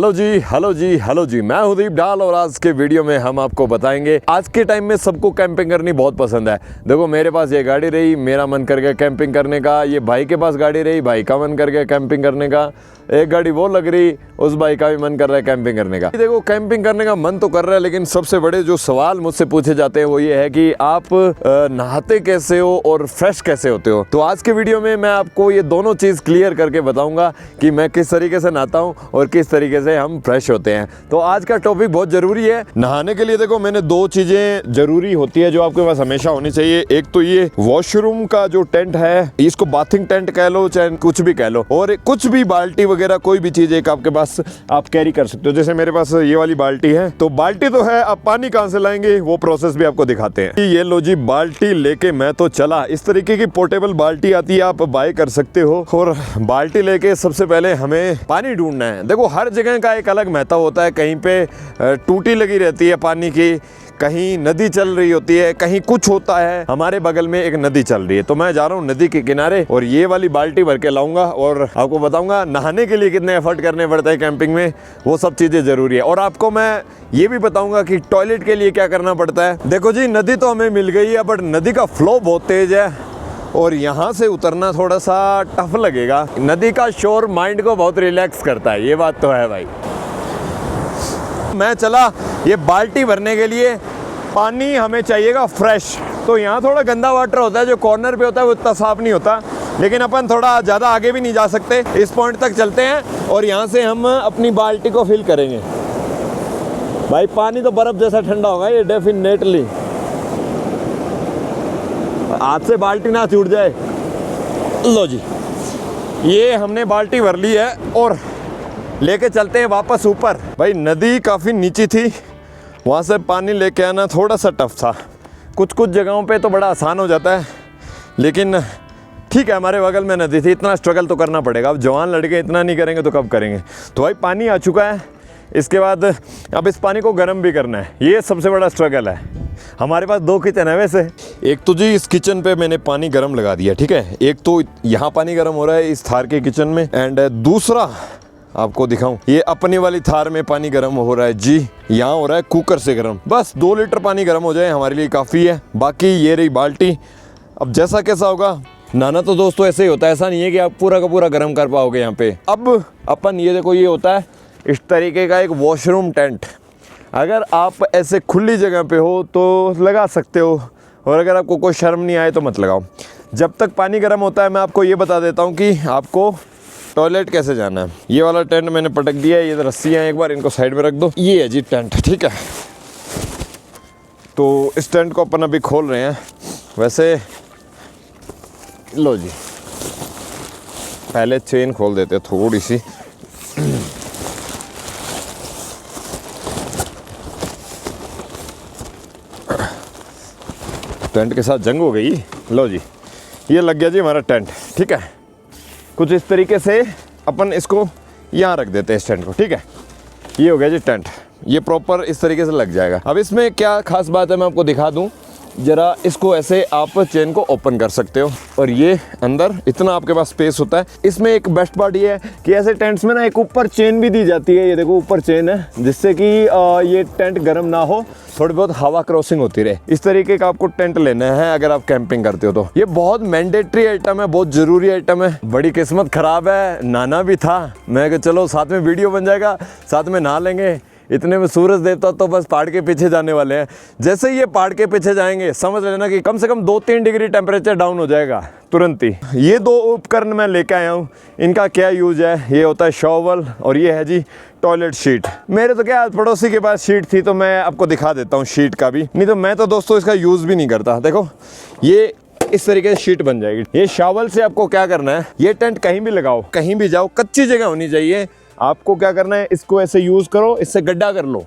Hello जी hello जी hello जी, मैं हूं दीप डाल और आज के वीडियो में हम आपको बताएंगे। आज के टाइम में सबको कैंपिंग करनी बहुत पसंद है। देखो मेरे पास ये गाड़ी रही, मेरा मन कर गया कैंपिंग करने का। ये भाई के पास गाड़ी रही, भाई का मन कर गया कैंपिंग करने का। एक गाड़ी वो लग रही, उस भाई का भी मन कर रहा है कैंपिंग करने का। देखो कैंपिंग करने का मन तो कर रहा है, लेकिन सबसे बड़े जो सवाल मुझसे पूछे जाते हैं वो ये है कि आप नहाते कैसे हो और फ्रेश कैसे होते हो। तो आज के वीडियो में मैं आपको ये दोनों चीज़ क्लियर करके बताऊंगा कि मैं किस तरीके से नहाता हूँ और किस तरीके से हम फ्रेश होते हैं। तो आज का टॉपिक बहुत जरूरी है। नहाने के लिए देखो मैंने दो चीजें जरूरी होती है जो आपके पास हमेशा होनी चाहिए। एक तो ये वॉशरूम का जो टेंट है, इसको बाथिंग टेंट कह लो चाहे कुछ भी कह लो, और कुछ भी बाल्टी वगैरह कोई भी चीज एक आपके पास आप कैरी कर सकते हो। जैसे मेरे पास ये वाली बाल्टी है, तो बाल्टी तो है, अब पानी कहाँ से लाएंगे वो प्रोसेस भी आपको दिखाते हैं। ये लो जी, बाल्टी लेके मैं तो चला। इस तरीके की पोर्टेबल बाल्टी आती है, आप बाय कर सकते हो। और बाल्टी लेके सबसे पहले हमें पानी ढूंढना है। देखो हर जगह का एक अलग महत्व होता है। कहीं पे टूटी लगी रहती है पानी की, कहीं नदी चल रही होती है, कहीं कुछ होता है। हमारे बगल में एक नदी चल रही है, तो मैं जा रहा हूँ नदी के किनारे और ये वाली बाल्टी भर के लाऊंगा और आपको बताऊंगा नहाने के लिए कितने एफर्ट करने पड़ते हैं कैंपिंग में। वो सब चीज़ें ज़रूरी है। और आपको मैं ये भी बताऊंगा कि टॉयलेट के लिए क्या करना पड़ता है। देखो जी, नदी तो हमें मिल गई है, बट नदी का फ्लो बहुत तेज है और यहाँ से उतरना थोड़ा सा टफ लगेगा। नदी का शोर माइंड को बहुत रिलैक्स करता है, ये बात तो है भाई। मैं चला ये बाल्टी भरने के लिए। पानी हमें चाहिएगा फ्रेश। तो यहाँ थोड़ा गंदा वाटर होता है, जो कॉर्नर पे होता है वो इतना साफ नहीं होता, लेकिन अपन थोड़ा ज़्यादा आगे भी नहीं जा सकते। इस पॉइंट तक चलते हैं और यहाँ से हम अपनी बाल्टी को फिल करेंगे। भाई पानी तो बर्फ़ जैसा ठंडा होगा ये डेफिनेटली। हाथ से बाल्टी ना छूट जाए। लो जी, ये हमने बाल्टी भर ली है और लेके चलते हैं वापस ऊपर। भाई नदी काफ़ी नीची थी, वहाँ से पानी लेके आना थोड़ा सा टफ था। कुछ कुछ जगहों पे तो बड़ा आसान हो जाता है, लेकिन ठीक है हमारे बगल में नदी थी, इतना स्ट्रगल तो करना पड़ेगा। अब जवान लड़के इतना नहीं करेंगे तो कब करेंगे। तो भाई पानी आ चुका है। इसके बाद अब इस पानी को गर्म भी करना है, ये सबसे बड़ा स्ट्रगल है। हमारे पास दो किचन है वैसे। एक तो जी इस किचन पे मैंने पानी गर्म लगा दिया, ठीक है। एक तो यहाँ पानी गर्म हो रहा है इस थार के किचन में, एंड दूसरा आपको दिखाऊं, ये अपनी वाली थार में पानी गर्म हो रहा है जी। यहाँ हो रहा है कुकर से गर्म। बस 2 लीटर पानी गर्म हो जाए हमारे लिए काफ़ी है। बाकी ये रही बाल्टी। अब जैसा कैसा होगा नहाना तो दोस्तों ऐसे ही होता है, ऐसा नहीं है कि आप पूरा का पूरा गर्म कर पाओगे यहाँ पे। अब अपन ये देखो, ये होता है इस तरीके का एक वॉशरूम टेंट। अगर आप ऐसे खुली जगह पे हो तो लगा सकते हो, और अगर आपको कोई शर्म नहीं आए तो मत लगाओ। जब तक पानी गर्म होता है मैं आपको ये बता देता हूँ कि आपको टॉयलेट कैसे जाना है। ये वाला टेंट मैंने पटक दिया है, ये रस्सियाँ एक बार इनको साइड में रख दो। ये है जी टेंट, ठीक है। तो इस टेंट को अपन अभी खोल रहे हैं। वैसे लो जी, पहले चेन खोल देते हैं थोड़ी सी। टेंट के साथ जंग हो गई। लो जी, ये लग गया जी हमारा टेंट, ठीक है। कुछ इस तरीके से अपन इसको यहाँ रख देते हैं इस टेंट को, ठीक है। ये हो गया जी टेंट, ये प्रॉपर इस तरीके से लग जाएगा। अब इसमें क्या खास बात है मैं आपको दिखा दूँ जरा। इसको ऐसे आप चेन को ओपन कर सकते हो और ये अंदर इतना आपके पास स्पेस होता है। इसमें एक बेस्ट पार्ट ये है कि ऐसे टेंट्स में ना एक ऊपर चेन भी दी जाती है। ये देखो ऊपर चेन है, जिससे कि ये टेंट गर्म ना हो, थोड़ी बहुत हवा क्रॉसिंग होती रहे। इस तरीके का आपको टेंट लेना है अगर आप कैंपिंग करते हो तो। ये बहुत मैंडेटरी आइटम है, बहुत जरूरी आइटम है। बड़ी किस्मत खराब है, नहाना भी था। मैं कहा चलो साथ में वीडियो बन जाएगा, साथ में नहा लेंगे। इतने में सूरज देवता तो बस पहाड़ के पीछे जाने वाले हैं। जैसे ही ये पहाड़ के पीछे जाएंगे समझ लेना कि कम से कम 2-3 डिग्री टेम्परेचर डाउन हो जाएगा तुरंत ही। ये 2 उपकरण मैं लेके आया हूँ। इनका क्या यूज है, ये होता है शॉवल और ये है जी टॉयलेट शीट। मेरे तो क्या पड़ोसी के पास शीट थी तो मैं आपको दिखा देता हूँ शीट का भी। नहीं तो मैं तो दोस्तों इसका यूज़ भी नहीं करता। देखो ये इस तरीके से शीट बन जाएगी। ये शॉवल से आपको क्या करना है, ये टेंट कहीं भी लगाओ, कहीं भी जाओ, कच्ची जगह होनी चाहिए। आपको क्या करना है, इसको ऐसे यूज़ करो, इससे गड्ढा कर लो,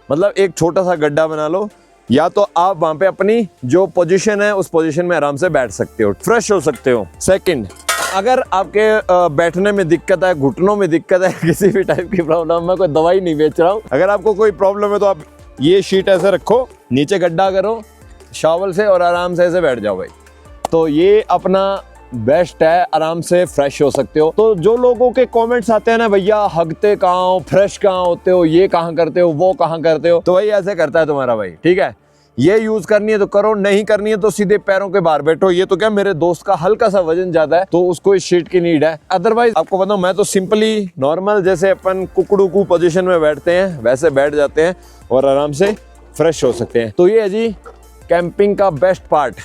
मतलब एक छोटा सा गड्ढा बना लो। या तो आप वहाँ पे अपनी जो पोजीशन है उस पोजीशन में आराम से बैठ सकते हो, फ्रेश हो सकते हो। सेकंड, अगर आपके बैठने में दिक्कत है, घुटनों में दिक्कत है, किसी भी टाइप की प्रॉब्लम, मैं कोई दवाई नहीं बेच रहा हूँ, अगर आपको कोई प्रॉब्लम है तो आप ये शीट ऐसे रखो, नीचे गड्ढा करो शॉवल से और आराम से ऐसे बैठ जाओ भाई। तो ये अपना बेस्ट है, आराम से फ्रेश हो सकते हो। तो जो लोगों के कमेंट्स आते हैं ना, भैया हगते कहाँ हो, फ्रेश कहाँ होते हो, ये कहाँ करते हो, वो कहाँ करते हो, तो वही ऐसे करता है तुम्हारा भाई। ठीक है, ये यूज करनी है तो करो, नहीं करनी है तो सीधे पैरों के बाहर बैठो। ये तो क्या, मेरे दोस्त का हल्का सा वजन ज्यादा है तो उसको इस शीट की नीड है। अदरवाइज आपको बताऊं, मैं तो सिंपली नॉर्मल जैसे अपन कुकड़ू को पोजीशन में बैठते हैं वैसे बैठ जाते हैं और आराम से फ्रेश हो सकते हैं। तो ये है जी कैंपिंग का बेस्ट पार्ट,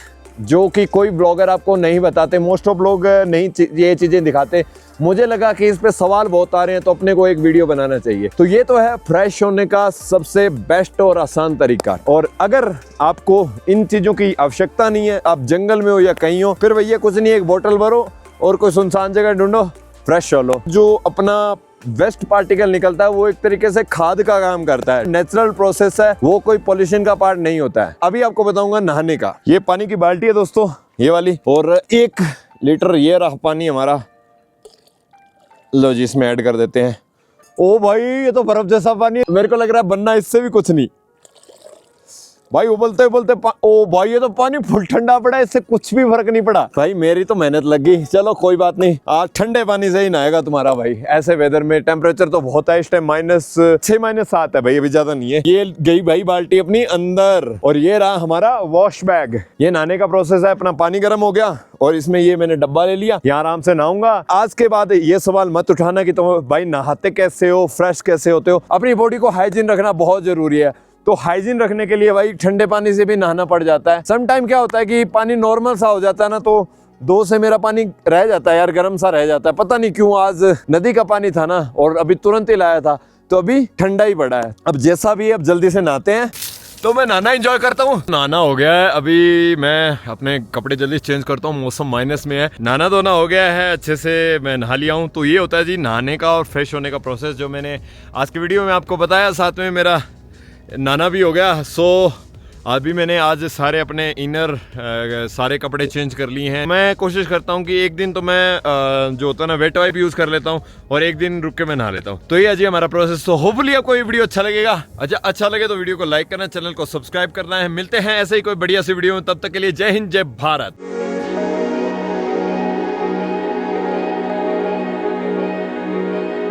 जो कि कोई ब्लॉगर आपको नहीं बताते, मोस्ट ऑफ लोग नहीं ये चीजें दिखाते। मुझे लगा कि इस पे सवाल बहुत आ रहे हैं तो अपने को एक वीडियो बनाना चाहिए। तो ये तो है फ्रेश होने का सबसे बेस्ट और आसान तरीका। और अगर आपको इन चीजों की आवश्यकता नहीं है, आप जंगल में हो या कहीं हो, फिर भैया कुछ नहीं, एक बोतल भरो और कोई सुनसान जगह ढूंढो, फ्रेश हो लो। जो अपना वेस्ट पार्टिकल निकलता है वो एक तरीके से खाद का काम करता है, नेचुरल प्रोसेस है, वो कोई पॉल्यूशन का पार्ट नहीं होता है। अभी आपको बताऊंगा नहाने का। ये पानी की बाल्टी है दोस्तों, ये वाली, और 1 लीटर ये रहा पानी हमारा। लो जी, इसमें ऐड कर देते हैं। ओ भाई, ये तो बर्फ जैसा पानी है, मेरे को लग रहा है बनना इससे भी कुछ नहीं भाई। उबलते उबलते ओ भाई, ये तो पानी फुल ठंडा पड़ा है, इससे कुछ भी फर्क नहीं पड़ा भाई। मेरी तो मेहनत लग गई। चलो कोई बात नहीं, आज ठंडे पानी से ही नहाएगा तुम्हारा भाई। ऐसे वेदर में टेम्परेचर तो बहुत है इस टाइम, -6 -7 है भाई, अभी ज्यादा नहीं है। ये गई भाई बाल्टी अपनी अंदर, और ये रहा हमारा वॉश बैग। ये नहाने का प्रोसेस है। अपना पानी गर्म हो गया और इसमें ये मैंने डब्बा ले लिया, यहाँ आराम से नहाऊंगा। आज के बाद ये सवाल मत उठाना कि तुम भाई नहाते कैसे हो, फ्रेश कैसे होते हो। अपनी बॉडी को हाइजीन रखना बहुत जरूरी है। तो हाइजीन रखने के लिए भाई ठंडे पानी से भी नहाना पड़ जाता है। सम टाइम क्या होता है कि पानी नॉर्मल सा हो जाता है ना, तो 2 से मेरा पानी रह जाता है यार, गर्म सा रह जाता है। पता नहीं क्यों, आज नदी का पानी था ना और अभी तुरंत ही लाया था तो अभी ठंडा ही पड़ा है। अब जैसा भी है, अब जल्दी से नहाते हैं। तो मैं नहाना एंजॉय करता हूँ। नहाना हो गया है, अभी मैं अपने कपड़े जल्दी चेंज करता हूँ, मौसम माइनस में है। नहाना धोना हो गया है, अच्छे से मैं नहा लिया हूँ। तो ये होता है जी नहाने का और फ्रेश होने का प्रोसेस, जो मैंने आज की वीडियो में आपको बताया। साथ में मेरा नहाना भी हो गया। सो अभी मैंने आज सारे अपने इनर सारे कपड़े चेंज कर लिए हैं। मैं कोशिश करता हूँ कि एक दिन तो मैं जो होता है ना वेट वाइप यूज़ कर लेता हूँ और एक दिन रुक के मैं नहा लेता हूँ। तो ये है जी हमारा प्रोसेस। तो होपफुली आपको ये वीडियो अच्छा लगेगा। अच्छा लगे तो वीडियो को लाइक करना, चैनल को सब्सक्राइब करना है। मिलते हैं ऐसे ही कोई बढ़िया सी वीडियो में, तब तक के लिए जय हिंद, जय भारत।